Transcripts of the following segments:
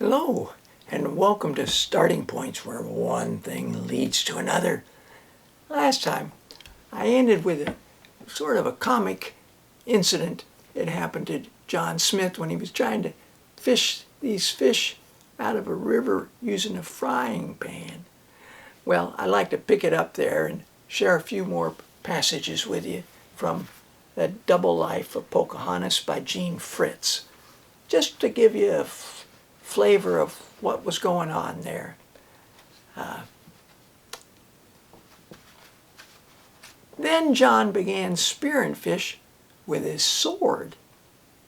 Hello, and welcome to Starting Points, where one thing leads to another. Last time, I ended with a sort of a comic incident that happened to John Smith when he was trying to fish these fish out of a river using a frying pan. Well, I'd like to pick it up there and share a few more passages with you from The Double Life of Pocahontas by Jean Fritz, just to give you a flavor of what was going on there. Then John began spearing fish with his sword.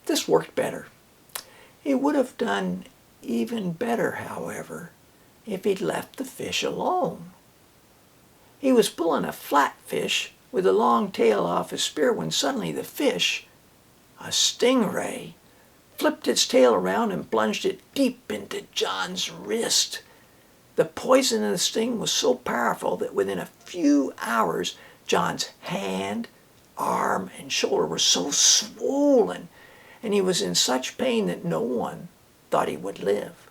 This worked better. He would have done even better, however, if he'd left the fish alone. He was pulling a flatfish with a long tail off his spear when suddenly the fish, a stingray, flipped its tail around and plunged it deep into John's wrist. The poison in the sting was so powerful that within a few hours, John's hand, arm, and shoulder were so swollen, and he was in such pain that no one thought he would live.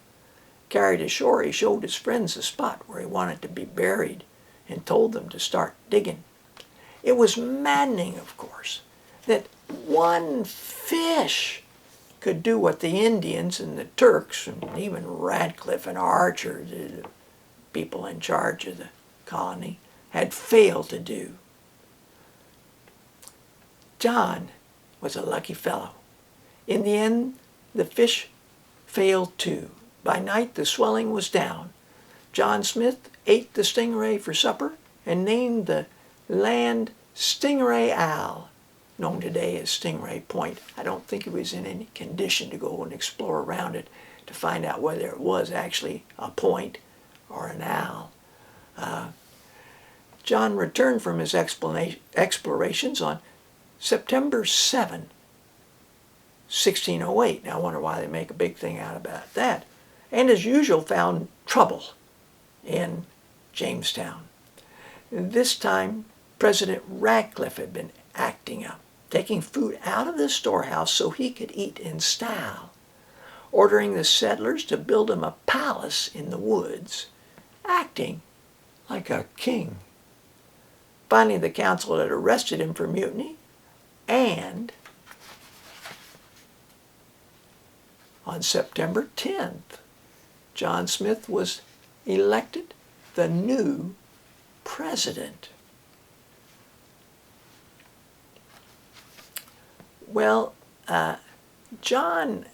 Carried ashore, he showed his friends the spot where he wanted to be buried and told them to start digging. It was maddening, of course, that one fish could do what the Indians and the Turks and even Radcliffe and Archer, the people in charge of the colony, had failed to do. John was a lucky fellow. In the end, the fish failed too. By night, the swelling was down. John Smith ate the stingray for supper and named the land Stingray Al, known today as Stingray Point. I don't think he was in any condition to go and explore around it to find out whether it was actually a point or an owl. John returned from his explorations on September 7, 1608. Now I wonder why they make a big thing out about that. And as usual found trouble in Jamestown. This time President Radcliffe had been acting up, taking food out of the storehouse so he could eat in style, ordering the settlers to build him a palace in the woods, acting like a king. Finally, the council had arrested him for mutiny, and on September 10th, John Smith was elected the new president. Well, John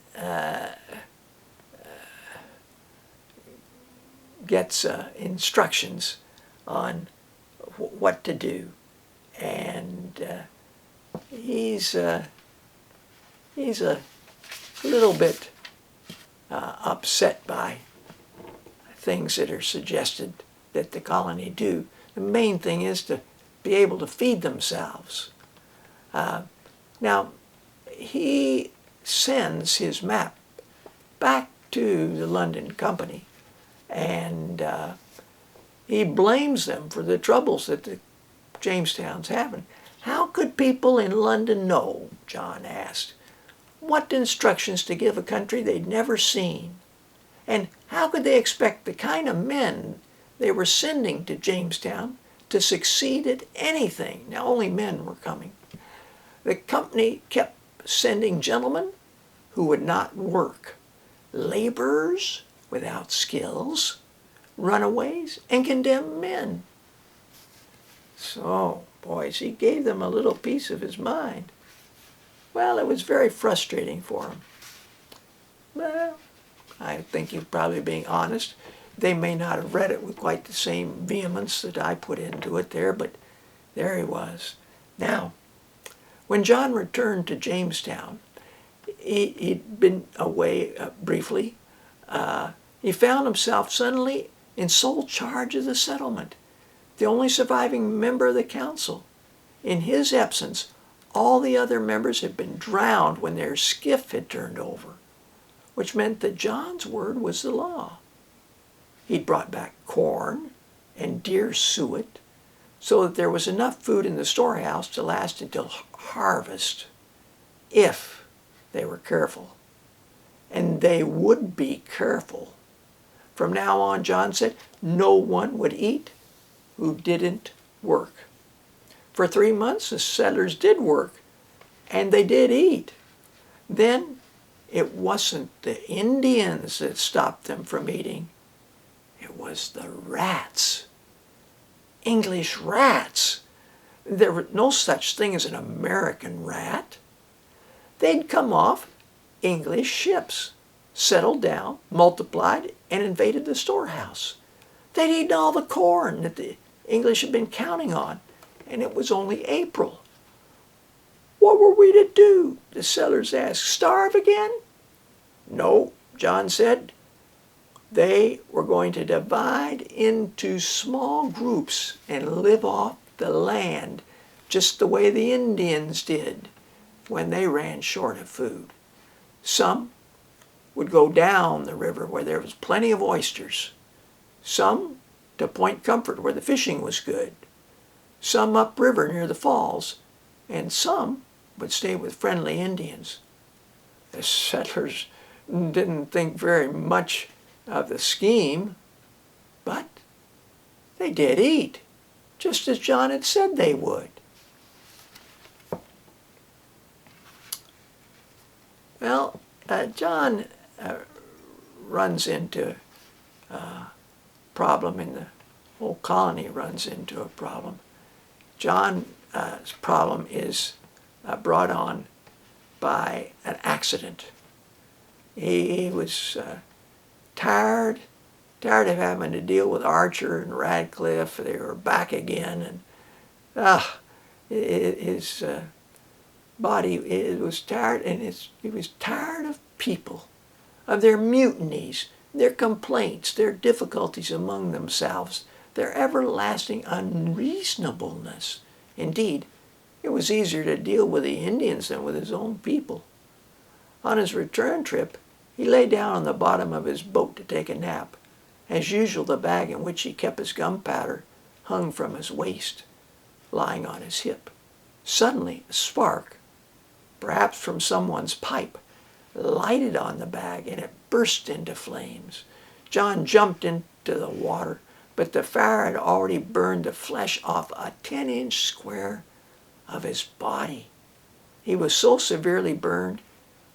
gets instructions on what to do, and he's a little bit upset by things that are suggested that the colony do. The main thing is to be able to feed themselves. Now, he sends his map back to the London Company, and he blames them for the troubles that the Jamestown's having. How could people in London know, John asked, what instructions to give a country they'd never seen? And how could they expect the kind of men they were sending to Jamestown to succeed at anything? Now, only men were coming. The company kept sending gentlemen who would not work, laborers without skills, runaways, and condemned men. So, boys, he gave them a little piece of his mind. Well, it was very frustrating for him. Well, I think he's probably being honest. They may not have read it with quite the same vehemence that I put into it there, but there he was. Now, when John returned to Jamestown, he'd been away briefly. He found himself suddenly in sole charge of the settlement, the only surviving member of the council. In his absence, all the other members had been drowned when their skiff had turned over, which meant that John's word was the law. He'd brought back corn and deer suet so that there was enough food in the storehouse to last until harvest, if they were careful. and they would be careful. From now on, John said, no one would eat who didn't work. For 3 months, the settlers did work, and they did eat. Then it wasn't the Indians that stopped them from eating. It was the rats. English rats. There was no such thing as an American rat. They'd come off English ships, settled down, multiplied, and invaded the storehouse. They'd eaten all the corn that the English had been counting on, and it was only April. What were we to do? The settlers asked. Starve again? No, John said. They were going to divide into small groups and live off the land just the way the Indians did when they ran short of food. Some would go down the river where there was plenty of oysters. Some to Point Comfort where the fishing was good. Some upriver near the falls, and some would stay with friendly Indians. The settlers didn't think very much of the scheme, but they did eat, just as John had said they would. Well, John runs into a problem, and the whole colony runs into a problem. John's problem is brought on by an accident. He was tired of having to deal with Archer and Radcliffe. They were back again, and his body was tired, and he was tired of people, of their mutinies, their complaints, their difficulties among themselves, their everlasting unreasonableness. Indeed, it was easier to deal with the Indians than with his own people. On his return trip, he lay down on the bottom of his boat to take a nap. As usual, the bag in which he kept his gunpowder hung from his waist, lying on his hip. Suddenly, a spark, perhaps from someone's pipe, lighted on the bag, and it burst into flames. John jumped into the water, but the fire had already burned the flesh off a 10-inch square of his body. He was so severely burned,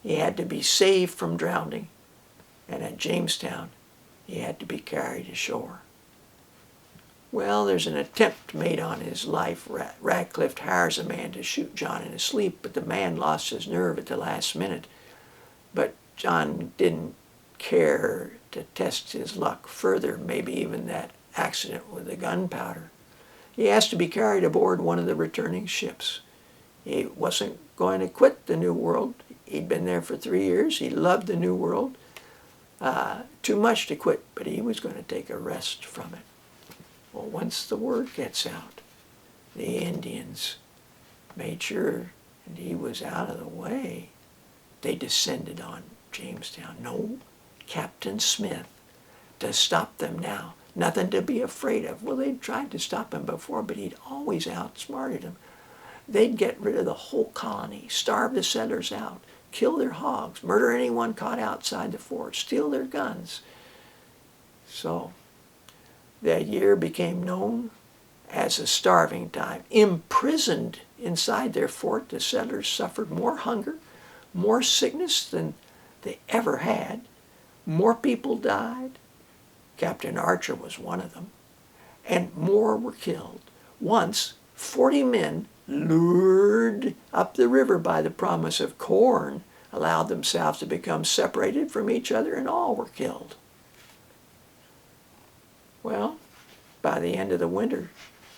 he had to be saved from drowning, and at Jamestown, he had to be carried ashore. Well, there's an attempt made on his life. Radcliffe hires a man to shoot John in his sleep, but the man lost his nerve at the last minute. But John didn't care to test his luck further, maybe even that accident with the gunpowder. He asked to be carried aboard one of the returning ships. He wasn't going to quit the New World. He'd been there for 3 years. He loved the New World. Too much to quit, but he was going to take a rest from it. Well, once the word gets out, the Indians made sure that he was out of the way. They descended on Jamestown. No Captain Smith to stop them now. Nothing to be afraid of. Well, they'd tried to stop him before, but he'd always outsmarted them. They'd get rid of the whole colony, starve the settlers out, kill their hogs, murder anyone caught outside the fort, steal their guns. So that year became known as the starving time. Imprisoned inside their fort, the settlers suffered more hunger, more sickness than they ever had. More people died. Captain Archer was one of them. And more were killed. Once, 40 men, lured up the river by the promise of corn, allowed themselves to become separated from each other, and all were killed. Well, by the end of the winter,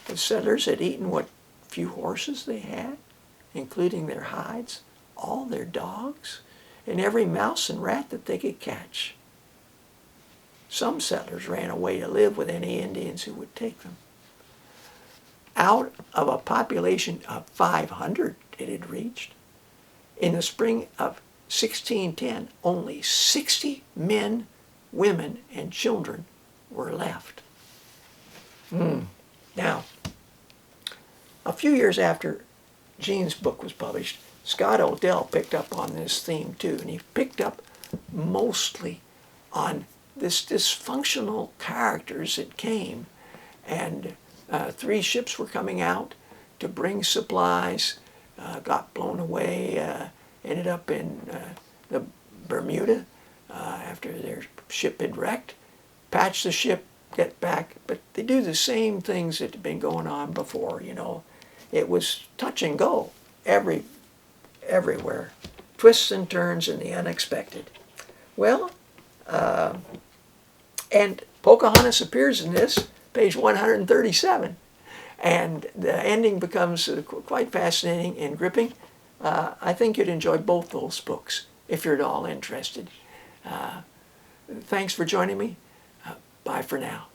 the settlers had eaten what few horses they had, including their hides, all their dogs, and every mouse and rat that they could catch. Some settlers ran away to live with any Indians who would take them. Out of a population of 500 it had reached, in the spring of 1610, only 60 men, women, and children were left. Now, a few years after Gene's book was published, Scott Odell picked up on this theme too, and he picked up mostly on this dysfunctional characters that came, and 3 ships were coming out to bring supplies, got blown away, ended up in the Bermuda after their ship had wrecked, patched the ship, get back, but they do the same things that had been going on before, you know. It was touch and go everywhere. Twists and turns and the unexpected. Well, and Pocahontas appears in this, page 137. And the ending becomes quite fascinating and gripping. I think you'd enjoy both those books if you're at all interested. Thanks for joining me. Bye for now.